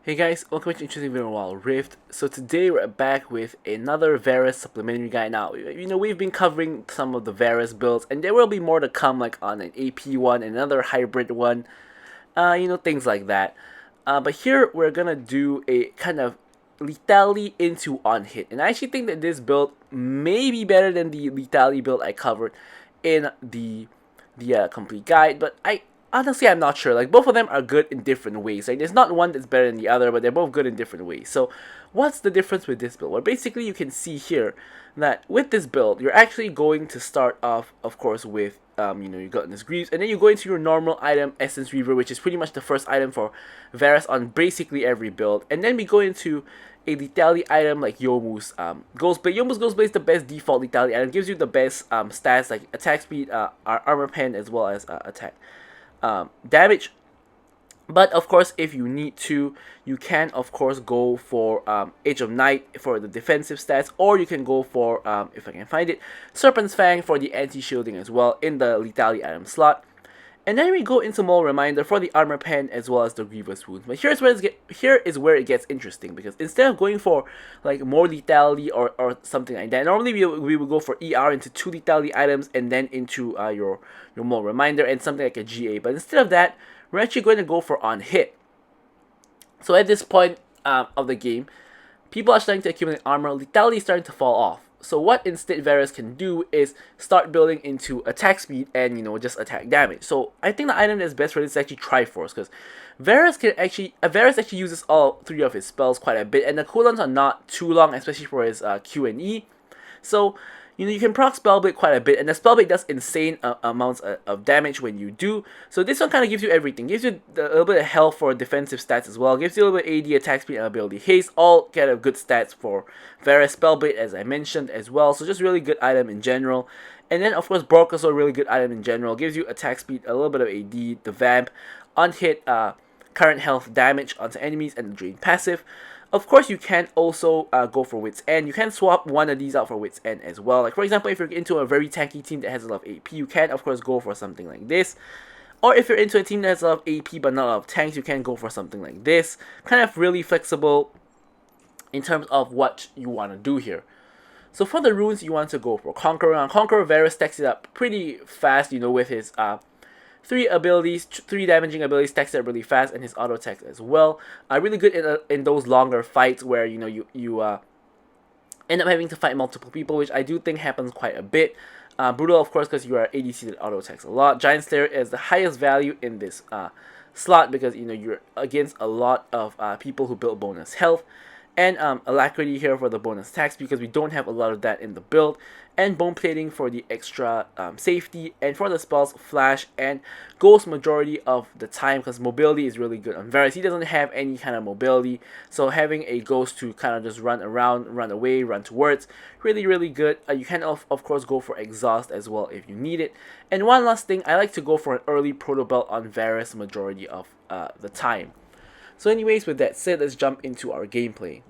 Hey guys, welcome to Interesting Video Wild Rift. So today we're back with another Varus supplementary guide. Now, we've been covering some of the Varus builds, and there will be more to come, like on an AP one, another hybrid one, things like that. But here we're gonna do a kind of lethality into on-hit, and I actually think that this build may be better than the lethality build I covered in the complete guide, but honestly, I'm not sure. Like, both of them are good in different ways. Like, there's not one that's better than the other, but they're both good in different ways. So, what's the difference with this build? Well, basically, you can see here that with this build, you're actually going to start off, of course, with, you got this Greaves, and then you go into your normal item, Essence Reaver, which is pretty much the first item for Varus on basically every build. And then we go into a lethality item like Youmuu's Ghostblade. Youmuu's Ghostblade is the best default lethality item. It gives you the best stats like attack speed, armor pen, as well as attack damage. But of course, if you need to, you can of course go for Age of Night for the defensive stats, or you can go for, if I can find it, Serpent's Fang for the anti-shielding as well in the lethality item slot. And then we go into Mole Reminder for the armor pen as well as the Grievous Wounds. But here is where it gets interesting, because instead of going for like more lethality or something like that, normally we would go for ER into 2 lethality items and then into your Mole Reminder and something like a GA. But instead of that, we're actually going to go for on-hit. So at this point of the game, people are starting to accumulate armor, lethality is starting to fall off. So what instead Varus can do is start building into attack speed and just attack damage. So I think the item that's best for this is actually Triforce, because Varus actually uses all 3 of his spells quite a bit, and the cooldowns are not too long, especially for his Q and E. So you can proc Spellblade quite a bit, and the Spellblade does insane amounts of damage when you do. So this one kind of gives you everything. Gives you a little bit of health for defensive stats as well. Gives you a little bit of AD, attack speed, and ability haste. All kind of good stats for Varus. Spellblade, as I mentioned, as well. So just really good item in general. And then of course Bork also a really good item in general. Gives you attack speed, a little bit of AD, the Vamp, on-hit, current health damage onto enemies, and the Drain passive. Of course, you can also go for Wit's End. You can swap one of these out for Wit's End as well. Like, for example, if you're into a very tanky team that has a lot of AP, you can, of course, go for something like this. Or if you're into a team that has a lot of AP but not a lot of tanks, you can go for something like this. Kind of really flexible in terms of what you want to do here. So for the runes, you want to go for Conqueror. And Conqueror, Varus stacks it up pretty fast, with his 3 abilities, 3 damaging abilities, stacks it really fast, and his auto attack as well. Really good in those longer fights where you end up having to fight multiple people, which I do think happens quite a bit. Brutal, of course, because you are ADC that auto attacks a lot. Giant Slayer is the highest value in this slot because you're against a lot of people who build bonus health. And Alacrity here for the bonus attacks, because we don't have a lot of that in the build. And Bone Plating for the extra safety. And for the spells, Flash and Ghost majority of the time, because mobility is really good on Varus. He doesn't have any kind of mobility, so having a Ghost to kind of just run around, run away, run towards, really, really good. You can of course go for Exhaust as well if you need it. And one last thing, I like to go for an early Proto Belt on Varus majority of the time. So anyways, with that said, let's jump into our gameplay.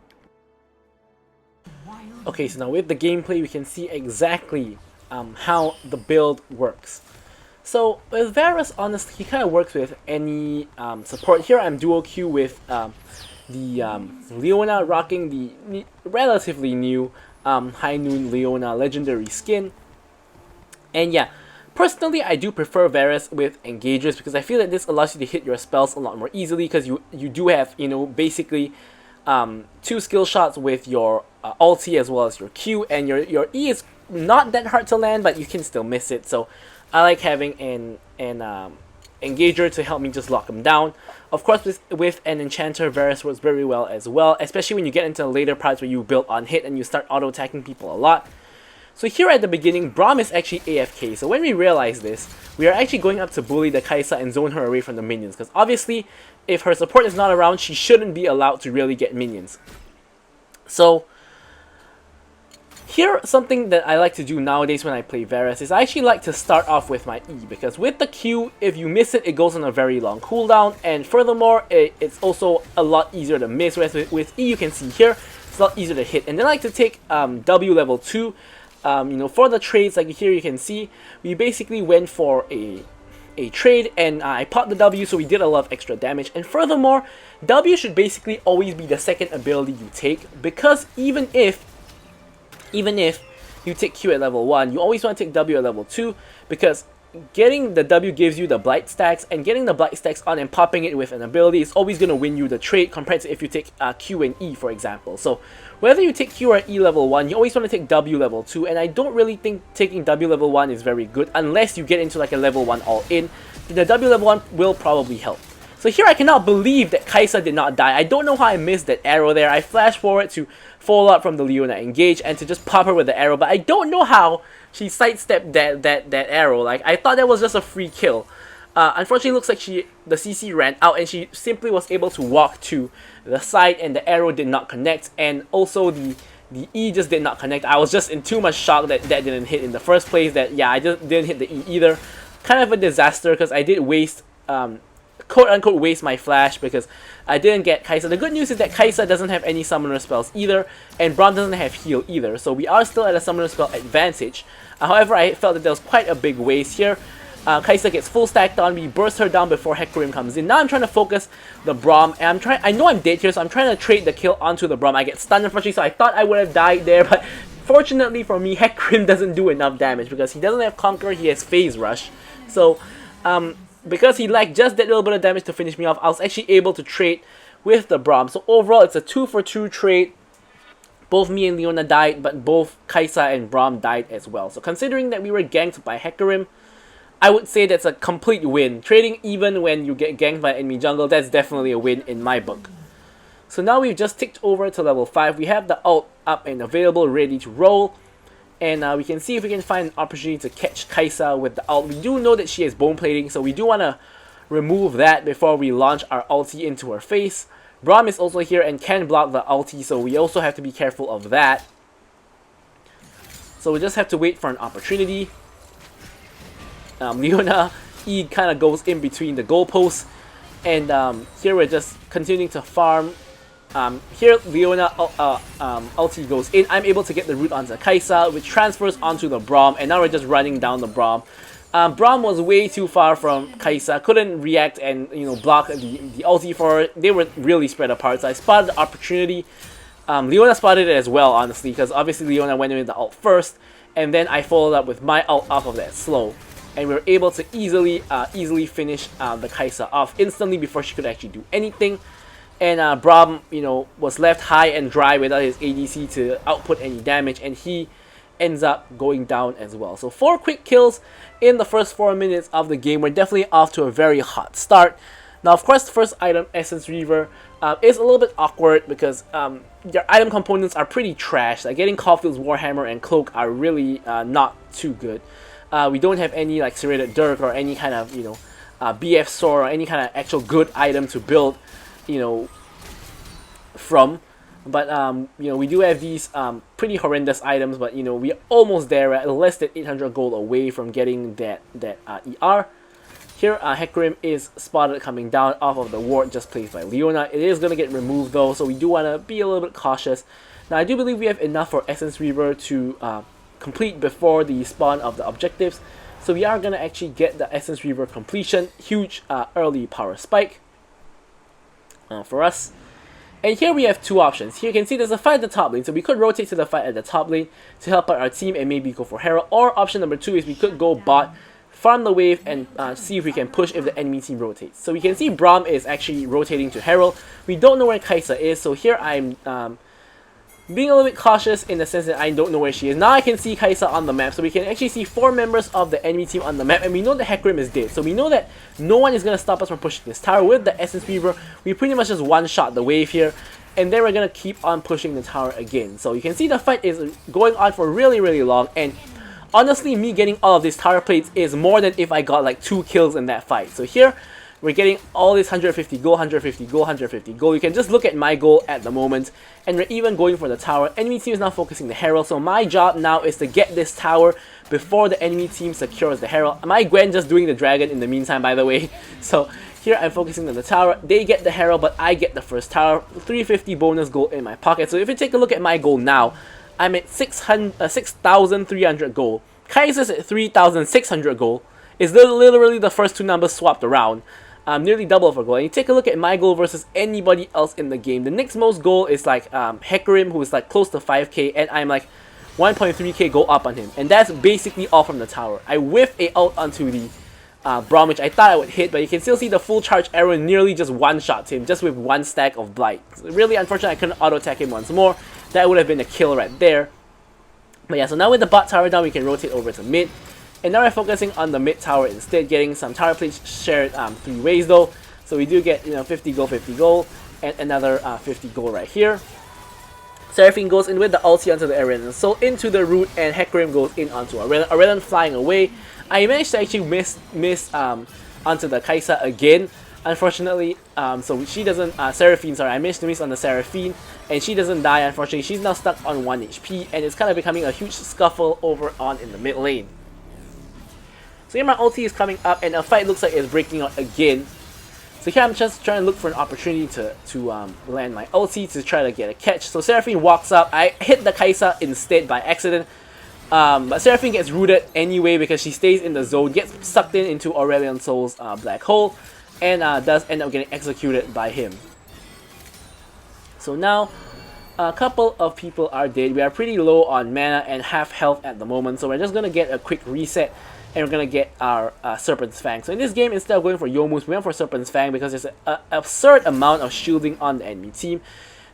Okay, so now with the gameplay, we can see exactly how the build works. So with Varus, honestly, he kind of works with any support. Here I'm dual Q with the Leona, rocking the relatively new High Noon Leona legendary skin. And yeah, personally, I do prefer Varus with Engagers, because I feel that this allows you to hit your spells a lot more easily, because you do have, basically 2 skill shots with your ulti as well as your Q, and your E is not that hard to land, but you can still miss it. So I like having an Engager to help me just lock them down. Of course, with an Enchanter, Varus works very well as well, especially when you get into the later parts where you build on hit and you start auto-attacking people a lot. So here at the beginning, Braum is actually AFK, so when we realize this, we are actually going up to bully the Kai'Sa and zone her away from the minions, because obviously, if her support is not around, she shouldn't be allowed to really get minions. So here, something that I like to do nowadays when I play Varus is I actually like to start off with my E, because with the Q, if you miss it, it goes on a very long cooldown, and furthermore, it's also a lot easier to miss, whereas with E, you can see here, it's a lot easier to hit. And then I like to take W level 2, for the trades, like here you can see, we basically went for a a trade, and I popped the W, so we did a lot of extra damage. And furthermore, W should basically always be the second ability you take, because even if you take Q at level 1, you always want to take W at level 2, because getting the W gives you the blight stacks, and getting the blight stacks on and popping it with an ability is always going to win you the trade compared to if you take Q and E, for example. So whether you take Q or E level 1, you always want to take W level 2, and I don't really think taking W level 1 is very good unless you get into like a level 1 all-in. The W level 1 will probably help. So here I cannot believe that Kai'Sa did not die. I don't know how I missed that arrow there. I flashed forward to follow up from the Leona engage and to just pop her with the arrow, but I don't know how she sidestepped that arrow. Like, I thought that was just a free kill. Unfortunately, it looks like the CC ran out and she simply was able to walk to the side and the arrow did not connect, and also the E just did not connect. I was just in too much shock that that didn't hit in the first place. That, yeah, I just didn't hit the E either. Kind of a disaster because I did waste, quote-unquote waste my flash because I didn't get Kai'Sa. The good news is that Kai'Sa doesn't have any summoner spells either, and Braum doesn't have heal either, so we are still at a summoner spell advantage. However, I felt that there was quite a big waste here. Kai'Sa gets full stacked on, we burst her down before Hecarim comes in. Now I'm trying to focus the Braum, and I know I'm dead here, so I'm trying to trade the kill onto the Braum. I get stunned unfortunately, so I thought I would have died there, but fortunately for me, Hecarim doesn't do enough damage because he doesn't have Conquer, he has Phase Rush. So, because he lacked just that little bit of damage to finish me off, I was actually able to trade with the Braum. So overall, it's a 2-for-2 trade. Both me and Leona died, but both Kai'Sa and Braum died as well. So considering that we were ganked by Hecarim, I would say that's a complete win. Trading even when you get ganked by enemy jungle, that's definitely a win in my book. So now we've just ticked over to level 5. We have the ult up and available, ready to roll. And we can see if we can find an opportunity to catch Kai'Sa with the ult. We do know that she has bone plating, so we do want to remove that before we launch our ulti into her face. Braum is also here and can block the ulti, so we also have to be careful of that. So we just have to wait for an opportunity. Leona E kind of goes in between the goalposts, and here we're just continuing to farm. Here Leona ulti goes in. I'm able to get the root onto Kai'Sa, which transfers onto the Braum, and now we're just running down the Braum. Braum was way too far from Kai'Sa, couldn't react and block the ulti for her. They were really spread apart, so I spotted the opportunity. Leona spotted it as well, honestly, because obviously Leona went in with the ult first, and then I followed up with my ult off of that slow. And we were able to easily finish the Kai'Sa off instantly before she could actually do anything. And Braum, was left high and dry without his ADC to output any damage, and he ends up going down as well. So 4 quick kills in the first 4 minutes of the game. We're definitely off to a very hot start. Now, of course, the first item, Essence Reaver, is a little bit awkward because your item components are pretty trash. Like getting Caulfield's Warhammer and Cloak are really not too good. We don't have any like Serrated Dirk or any kind of BF Sword or any kind of actual good item to build from, but we do have these pretty horrendous items, but we're almost there. We're at less than 800 gold away from getting that ER. Here Hecarim is spotted coming down off of the ward just placed by Leona. It is going to get removed though, so we do want to be a little bit cautious. Now I do believe we have enough for Essence Reaver to complete before the spawn of the objectives, so we are going to actually get the Essence Reaver completion. Huge early power spike for us. And here we have 2 options. Here you can see there's a fight at the top lane, so we could rotate to the fight at the top lane to help out our team and maybe go for Herald. Or option number 2 is we could go bot, farm the wave, and see if we can push if the enemy team rotates. So we can see Braum is actually rotating to Herald. We don't know where Kai'Sa is, so here I'm being a little bit cautious in the sense that I don't know where she is. Now I can see Kai'Sa on the map, so we can actually see 4 members of the enemy team on the map, and we know that Hecarim is dead. So we know that no one is going to stop us from pushing this tower. With the Essence Reaver, we pretty much just one-shot the wave here, and then we're going to keep on pushing the tower again. So you can see the fight is going on for really, really long, and honestly, me getting all of these tower plates is more than if I got like 2 kills in that fight. So here, we're getting all this 150 gold, 150 gold, 150 gold. You can just look at my goal at the moment, and we're even going for the tower. Enemy team is now focusing the Herald, so my job now is to get this tower before the enemy team secures the Herald. My Gwen just doing the dragon in the meantime, by the way. So here I'm focusing on the tower. They get the Herald, but I get the first tower. 350 bonus gold in my pocket. So if you take a look at my goal now, I'm at 6,300 gold. Kai'Sa's at 3,600 gold. It's literally the first two numbers swapped around. Nearly double for goal. And you take a look at my goal versus anybody else in the game. The next most goal is like Hecarim, who is like close to 5k, and I'm like 1.3k goal up on him. And that's basically all from the tower. I whiff a ult onto the Braum, which I thought I would hit, but you can still see the full charge arrow nearly just one-shots him, just with one stack of Blight. So really unfortunate I couldn't auto-attack him once more. That would have been a kill right there. But yeah, so now with the bot tower down, we can rotate over to mid. And now we're focusing on the mid tower instead, getting some tower plates shared 3 ways though. So we do get, 50 gold, and another 50 gold right here. Seraphine goes in with the ulti onto the Aurelion Soul into the root, and Hecarim goes in onto Aurelion flying away. I managed to actually miss onto the Kai'Sa again, unfortunately. So she doesn't, Seraphine, sorry, I managed to miss on the Seraphine, and she doesn't die, unfortunately. She's now stuck on 1 HP, and it's kind of becoming a huge scuffle over on in the mid lane. So here my ulti is coming up, and a fight looks like it's breaking out again. So here I'm just trying to look for an opportunity to land my ulti to try to get a catch. So Seraphine walks up. I hit the Kai'Sa instead by accident. But Seraphine gets rooted anyway because she stays in the zone, gets sucked into Aurelion Soul's black hole, and does end up getting executed by him. So now a couple of people are dead. We are pretty low on mana and half health at the moment, so we're just going to get a quick reset. And we're going to get our Serpent's Fang. So in this game, instead of going for Youmuu's, we went for Serpent's Fang because there's an absurd amount of shielding on the enemy team.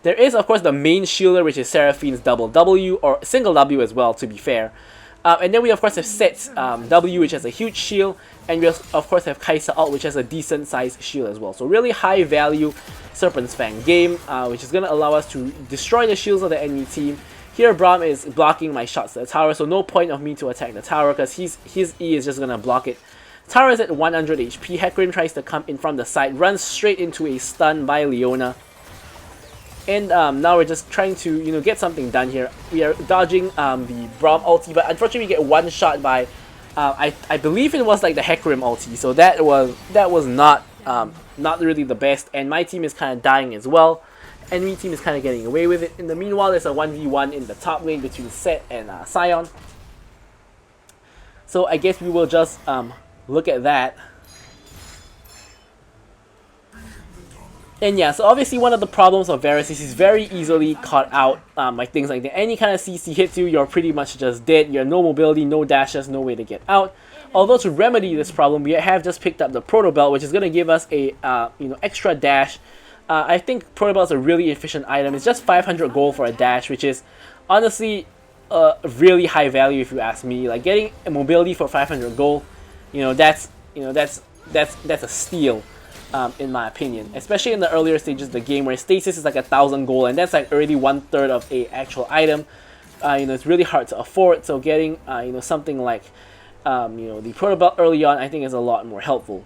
There is, of course, the main shielder, which is Seraphine's double W, or single W as well, to be fair. And then we, of course, have Set's W, which has a huge shield. And we, of course, have Kai'Sa ult, which has a decent-sized shield as well. So really high-value Serpent's Fang game, which is going to allow us to destroy the shields of the enemy team. Here Braum is blocking my shots to the tower, so no point of me to attack the tower because his E is just going to block it. Tower is at 100 HP. Hecarim tries to come in from the side, runs straight into a stun by Leona. And now we're just trying to get something done here. We are dodging the Braum ulti, but unfortunately we get one shot by I believe it was like the Hecarim ulti, so that was not really the best, and my team is kind of dying as well. Enemy team is kind of getting away with it. In the meanwhile, there's a 1v1 in the top lane between Set and Sion. So I guess we will just look at that. And yeah, so obviously one of the problems of Varus is he's very easily caught out by things like that. Any kind of CC hits you, you're pretty much just dead. You have no mobility, no dashes, no way to get out. Although to remedy this problem, we have just picked up the Proto Belt, which is going to give us a extra dash. I think Proto Belt is a really efficient item. It's just 500 gold for a dash, which is honestly really high value if you ask me. Like getting a mobility for 500 gold, that's a steal in my opinion. Especially in the earlier stages of the game where stasis is like 1,000 gold, and that's like already 1/3 of a actual item. It's really hard to afford. So getting something like the Proto Belt early on, I think is a lot more helpful.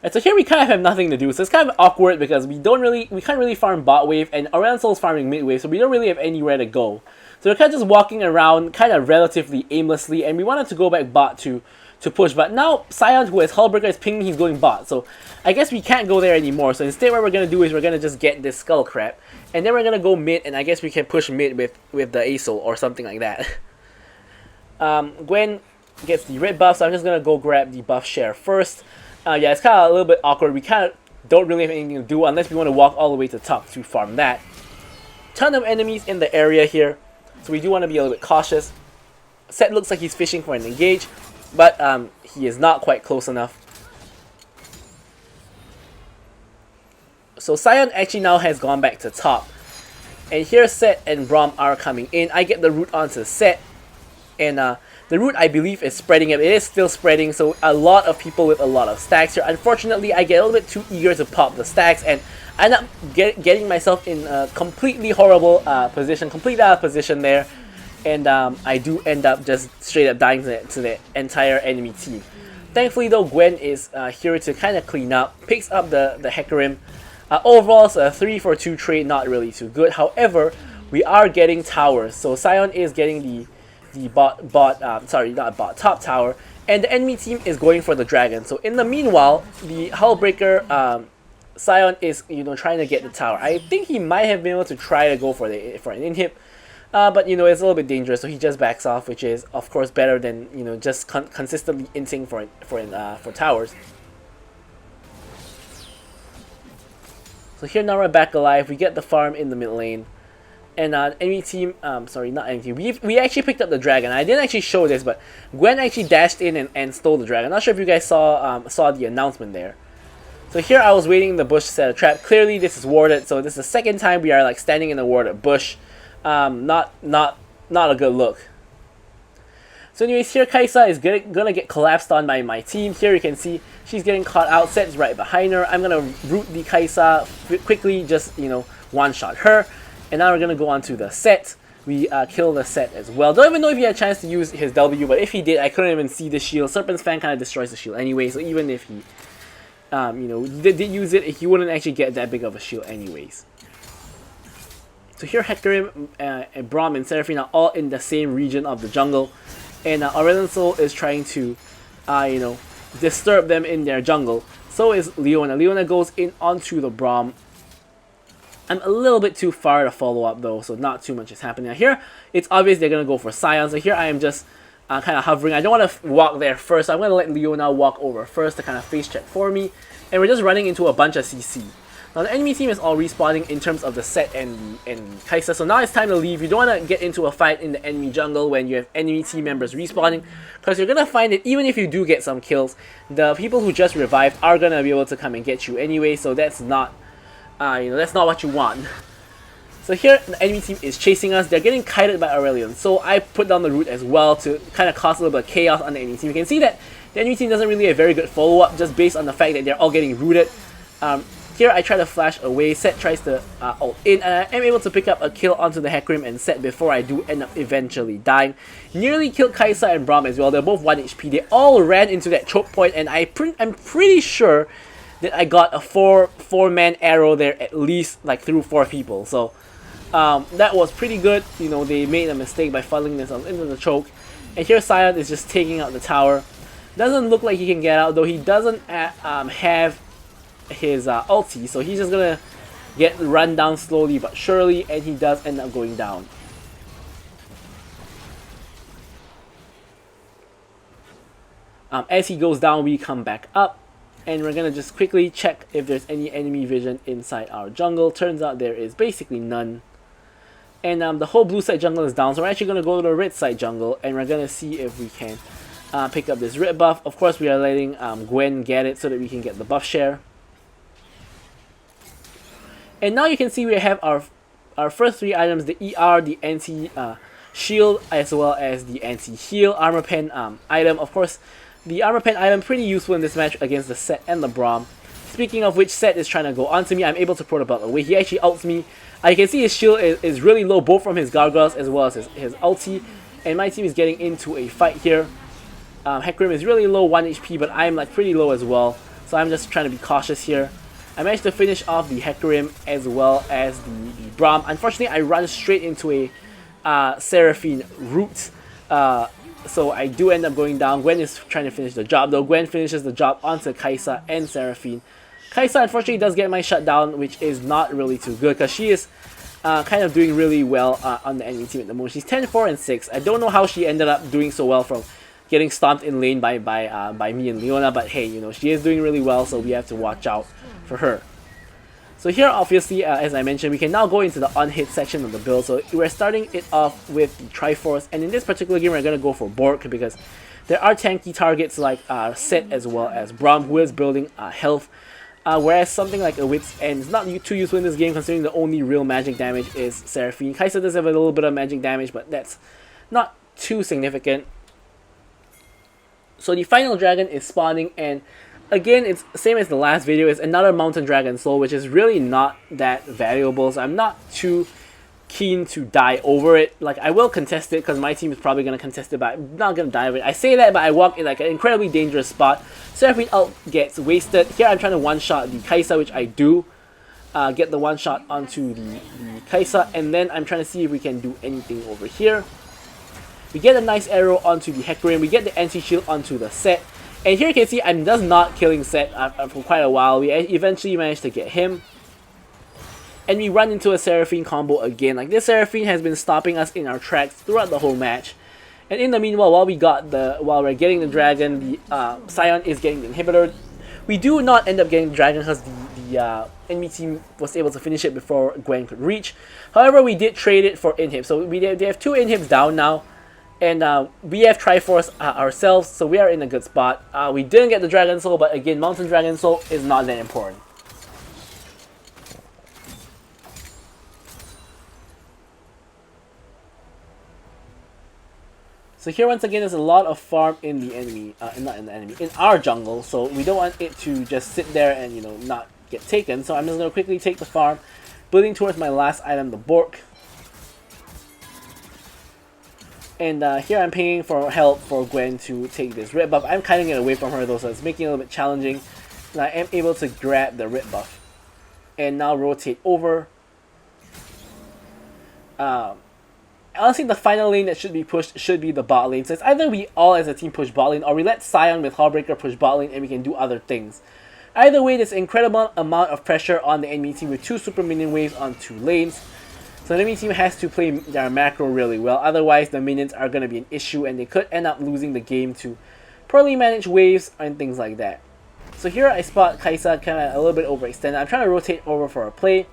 And so here we kind of have nothing to do, so it's kind of awkward because we can't really farm bot wave, and Aurelion Soul's farming mid wave, so we don't really have anywhere to go. So we're kind of just walking around kind of relatively aimlessly, and we wanted to go back bot to push, but now Sion, who has Hullbreaker, is pinging he's going bot, so I guess we can't go there anymore. So instead what we're going to do is we're going to just get this Skull Crab, and then we're going to go mid, and I guess we can push mid with the ASOL or something like that. Gwen gets the red buff, so I'm just going to go grab the buff share first. Yeah, it's kind of a little bit awkward. We kind of don't really have anything to do unless we want to walk all the way to the top to farm that. Ton of enemies in the area here, so we do want to be a little bit cautious. Set looks like he's fishing for an engage, but he is not quite close enough. So Sion actually now has gone back to top. And here Set and Braum are coming in. I get the root onto Set, and the root, I believe, is spreading it. It is still spreading, so a lot of people with a lot of stacks here. Unfortunately, I get a little bit too eager to pop the stacks, and I end up getting myself in a completely horrible position, completely out of position there. And I do end up just straight up dying to the entire enemy team. Thankfully, though, Gwen is here to kind of clean up, picks up the Hecarim. Overall, it's a 3-for-2 trade, not really too good. However, we are getting towers, so Sion is getting the top tower, and the enemy team is going for the dragon. So in the meanwhile, the Hullbreaker Sion is trying to get the tower. I think he might have been able to try to go for an inhib, But you know, it's a little bit dangerous, so he just backs off, which is of course better than, you know, just consistently inting for towers. So here now we're back alive. We get the farm in the mid lane, and enemy team, sorry, not enemy team. We actually picked up the dragon. I didn't actually show this, but Gwen actually dashed in and stole the dragon. I'm not sure if you guys saw the announcement there. So here I was waiting in the bush to set a trap. Clearly this is warded, so this is the second time we are like standing in a warded bush. Not a good look. So anyways, here Kai'Sa is gonna get collapsed on by my team. Here you can see she's getting caught out. Set's right behind her. I'm gonna root the Kai'Sa quickly, just, you know, one-shot her. And now we're gonna go on to the Set. We kill the Set as well. Don't even know if he had a chance to use his W, but if he did, I couldn't even see the shield. Serpent's Fan kind of destroys the shield anyway, so even if he you know, did use it, he wouldn't actually get that big of a shield anyways. So here Hecarim, and Braum and Seraphine are all in the same region of the jungle, and Aurelion Sol is trying to, you know, disturb them in their jungle. So is Leona. Leona goes in onto the Braum. I'm a little bit too far to follow up though, so not too much is happening. Now here, it's obvious they're gonna go for Sion. So here I am just kind of hovering. I don't want to walk there first, so I'm going to let Leona walk over first to kind of face check for me. And we're just running into a bunch of CC. Now the enemy team is all respawning in terms of the Set and Kai'Sa, so now it's time to leave. You don't want to get into a fight in the enemy jungle when you have enemy team members respawning, because you're going to find that even if you do get some kills, the people who just revived are going to be able to come and get you anyway, so that's not, you know, that's not what you want. So here, the enemy team is chasing us. They're getting kited by Aurelion. So I put down the root as well to kind of cause a little bit of chaos on the enemy team. You can see that the enemy team doesn't really have very good follow-up just based on the fact that they're all getting rooted. Here I try to flash away. Set tries to ult in, and I am able to pick up a kill onto the Hecarim and Set before I do end up eventually dying. Nearly killed Kai'Sa and Braum as well. They're both 1 HP. They all ran into that choke point, and I'm pretty sure that I got a four-man arrow there at least, like through 4 people. So that was pretty good. You know, they made a mistake by funneling themselves into the choke. And here Sion is just taking out the tower. Doesn't look like he can get out, though he doesn't have his ulti, so he's just gonna get run down slowly but surely, and he does end up going down. As he goes down, we come back up, and we're gonna just quickly check if there's any enemy vision inside our jungle. Turns out there is basically none. And the whole blue side jungle is down, so we're actually gonna go to the red side jungle, and we're gonna see if we can pick up this red buff. Of course, we are letting Gwen get it so that we can get the buff share. And now you can see we have our first 3 items: the ER, the anti-shield, as well as the anti-heal armor pen item. Of course, the armor pen item pretty useful in this match against the Set and the Braum. Speaking of which, Set is trying to go onto me. I'm able to throw the belt away. He actually ults me. You can see his shield is really low, both from his gargoyles as well as his ulti. And my team is getting into a fight here. Hecarim is really low, 1 HP, but I'm like pretty low as well. So I'm just trying to be cautious here. I managed to finish off the Hecarim as well as the Braum. Unfortunately, I run straight into a Seraphine root. So I do end up going down. Gwen is trying to finish the job, though. Gwen finishes the job onto Kai'Sa and Seraphine. Kai'Sa unfortunately does get my shutdown, which is not really too good because she is kind of doing really well on the enemy team at the moment. She's 10, 4, and 6. I don't know how she ended up doing so well from getting stomped in lane by me and Leona, but hey, you know, she is doing really well, so we have to watch out for her. So here, obviously, as I mentioned, we can now go into the on-hit section of the build. So we're starting it off with the Triforce, and in this particular game, we're going to go for Bork because there are tanky targets like Set as well as Braum, who is building health. Whereas something like a Wit's End is not too useful in this game, considering the only real magic damage is Seraphine. Kai'Sa does have a little bit of magic damage, but that's not too significant. So the final dragon is spawning, and again, it's the same as the last video. It's another Mountain Dragon Soul, which is really not that valuable, so I'm not too keen to die over it. Like, I will contest it because my team is probably going to contest it, but I'm not going to die over it. I say that, but I walk in like an incredibly dangerous spot. Seraphine ult gets wasted. Here I'm trying to one-shot the Kai'Sa, which I do. Get the one-shot onto the Kai'Sa, and then I'm trying to see if we can do anything over here. We get a nice arrow onto the Hecarim. We get the anti-shield onto the Set. And here you can see I'm just not killing Set for quite a while. We eventually managed to get him. and we run into a Seraphine combo again. Like, this Seraphine has been stopping us in our tracks throughout the whole match. And in the meanwhile, while we're getting the dragon, the Sion is getting the inhibitor. We do not end up getting the dragon because the enemy team was able to finish it before Gwen could reach. However, we did trade it for inhib, so they have 2 inhibs down now, and we have Triforce ourselves, so we are in a good spot. We didn't get the Dragon Soul, but again, Mountain Dragon Soul is not that important. So here once again, there's a lot of farm in the enemy, not in the enemy, in our jungle. So we don't want it to just sit there and, you know, not get taken. So I'm just going to quickly take the farm, building towards my last item, the Bork. And here I'm paying for help for Gwen to take this red buff. I'm kind of getting away from her though, so it's making it a little bit challenging. And I am able to grab the red buff. And now rotate over. Honestly, the final lane that should be pushed should be the bot lane. So it's either we all as a team push bot lane, or we let Sion with Hullbreaker push bot lane and we can do other things. Either way, there's an incredible amount of pressure on the enemy team with 2 super minion waves on 2 lanes. So the enemy team has to play their macro really well, otherwise the minions are going to be an issue and they could end up losing the game to poorly managed waves and things like that. So here I spot Kai'Sa kind of a little bit overextended. I'm trying to rotate over for a play.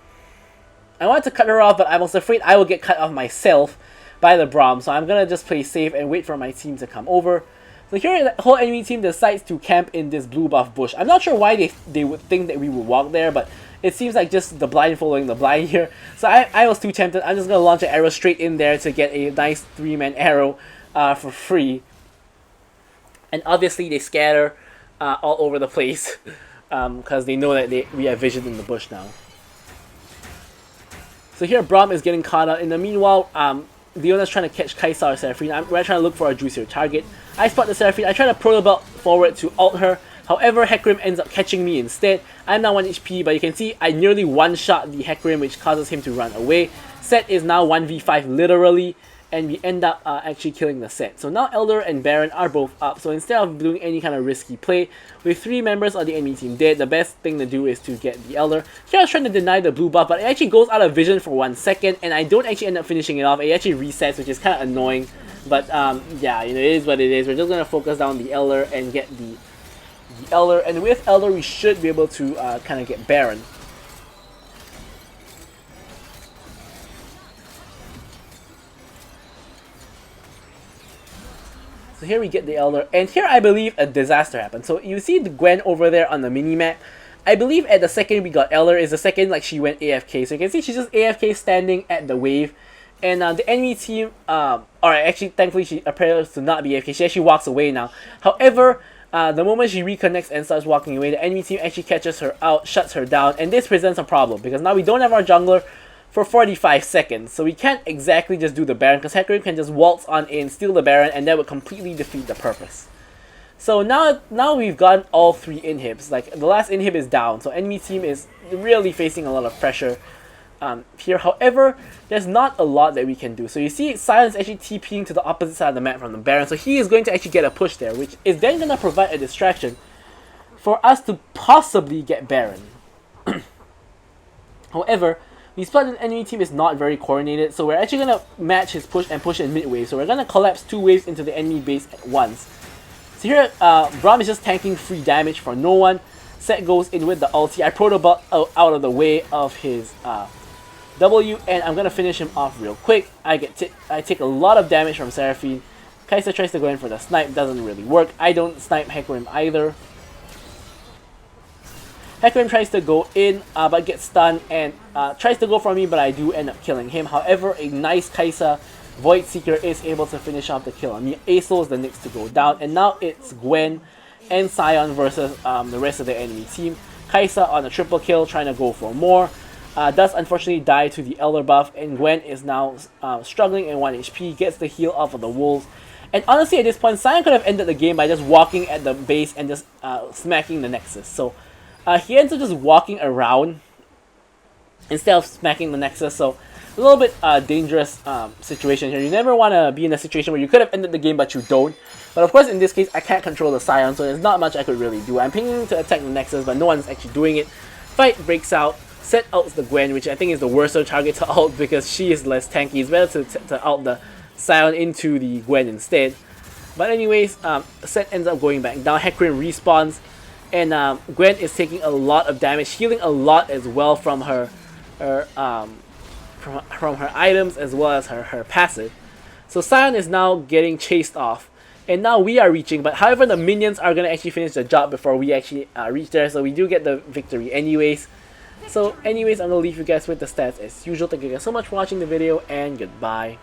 I wanted to cut her off, but I was afraid I would get cut off myself by the Braum, so I'm going to just play safe and wait for my team to come over. So here the whole enemy team decides to camp in this blue buff bush. I'm not sure why they would think that we would walk there, but it seems like just the blind following the blind here. So I was too tempted. I'm just going to launch an arrow straight in there to get a nice 3-man arrow for free. And obviously they scatter all over the place because they know that we have vision in the bush now. So here Braum is getting caught out. In the meanwhile, Leona's trying to catch Kai'Sa or Seraphine. We're trying to look for a juicier target. I spot the Seraphine. I try to proto belt forward to ult her. However, Hecarim ends up catching me instead. I'm now 1 HP, but you can see I nearly one-shot the Hecarim, which causes him to run away. Set is now 1v5 literally, and we end up actually killing the Set. So now Elder and Baron are both up, so instead of doing any kind of risky play, with 3 members of the enemy team dead, the best thing to do is to get the Elder. Here I was trying to deny the blue buff, but it actually goes out of vision for 1 second, and I don't actually end up finishing it off. It actually resets, which is kind of annoying, but yeah, you know, it is what it is. We're just going to focus down the Elder and get the Elder, and with Elder we should be able to kind of get Baron. So here we get the Elder, and here I believe a disaster happened. So you see the Gwen over there on the mini-map. I believe at the second we got Elder is the second like she went AFK. So you can see she's just AFK standing at the wave. And the enemy team, alright, actually thankfully she appears to not be AFK. She actually walks away now. However, the moment she reconnects and starts walking away, the enemy team actually catches her out, shuts her down, and this presents a problem because now we don't have our jungler for 45 seconds. So we can't exactly just do the Baron because Hecarim can just waltz on in, steal the Baron, and that would completely defeat the purpose. So now we've gotten all 3 inhibs. Like, the last inhib is down, so enemy team is really facing a lot of pressure here. However, there's not a lot that we can do. So you see Sion's actually TPing to the opposite side of the map from the Baron, so he is going to actually get a push there, which is then going to provide a distraction for us to possibly get Baron. However, we spot an enemy team is not very coordinated, so we're actually going to match his push and push in mid wave. So we're going to collapse 2 waves into the enemy base at once. So here, Braum is just tanking free damage for no one. Set goes in with the ulti. I proto belt out of the way of his W, and I'm going to finish him off real quick. I take a lot of damage from Seraphine. Kai'Sa tries to go in for the snipe, doesn't really work. I don't snipe Hecarim either. Hecarim tries to go in, but gets stunned and tries to go for me, but I do end up killing him. However, a nice Kai'Sa Void Seeker is able to finish off the kill on me. Aso is the next to go down, and now it's Gwen and Sion versus the rest of the enemy team. Kai'Sa on a triple kill, trying to go for more. Does unfortunately die to the Elder buff, and Gwen is now struggling in 1 HP, gets the heal off of the wolves. And honestly, at this point, Sion could have ended the game by just walking at the base and just smacking the Nexus. So he ends up just walking around instead of smacking the Nexus. So a little bit dangerous situation here. You never want to be in a situation where you could have ended the game, but you don't. But of course, in this case, I can't control the Sion, so there's not much I could really do. I'm pinging to attack the Nexus, but no one's actually doing it. Fight breaks out. Set ults the Gwen, which I think is the worst target to ult because she is less tanky. It's better to ult the Sion into the Gwen instead. But anyways, Set ends up going back down. Hecarim respawns, and Gwen is taking a lot of damage, healing a lot as well from her items as well as her passive. So Sion is now getting chased off, and now we are reaching. But however, the minions are gonna actually finish the job before we actually reach there. So we do get the victory anyways. So anyways, I'm gonna leave you guys with the stats as usual. Thank you guys so much for watching the video, and goodbye.